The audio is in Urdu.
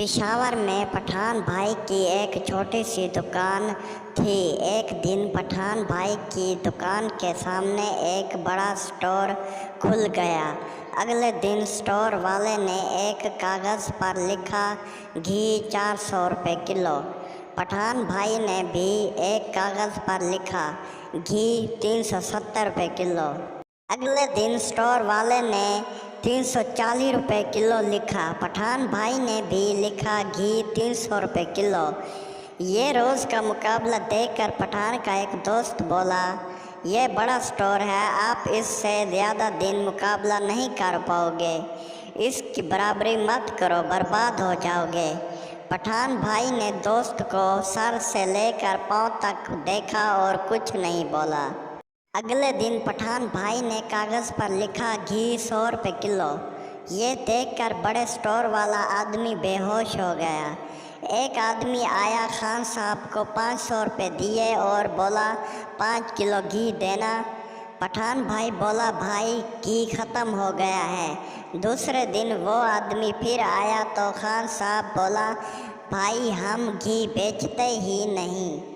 پشاور میں پٹھان بھائی کی ایک چھوٹی سی دکان تھی۔ ایک دن پٹھان بھائی کی دکان کے سامنے ایک بڑا اسٹور کھل گیا۔ اگلے دن اسٹور والے نے ایک کاغذ پر لکھا گھی 400 روپے کلو۔ پٹھان بھائی نے بھی ایک کاغذ پر لکھا گھی 370 روپے کلو۔ اگلے دن اسٹور والے نے 340 روپے کلو لکھا۔ پٹھان بھائی نے بھی لکھا گھی 300 روپے کلو۔ یہ روز کا مقابلہ دیکھ کر پٹھان کا ایک دوست بولا، یہ بڑا اسٹور ہے، آپ اس سے زیادہ دن مقابلہ نہیں کر پاؤ گے، اس کی برابری مت کرو، برباد ہو جاؤ گے۔ پٹھان بھائی نے دوست کو سر سے لے کر پاؤں تک دیکھا اور کچھ نہیں بولا۔ اگلے دن پٹھان بھائی نے کاغذ پر لکھا گھی 100 روپے کلو۔ یہ دیکھ کر بڑے اسٹور والا آدمی بے ہوش ہو گیا۔ ایک آدمی آیا، خان صاحب کو 500 روپے دیے اور بولا 5 کلو گھی دینا۔ پٹھان بھائی بولا، بھائی گھی ختم ہو گیا ہے۔ دوسرے دن وہ آدمی پھر آیا تو خان صاحب بولا، بھائی ہم گھی بیچتے ہی نہیں۔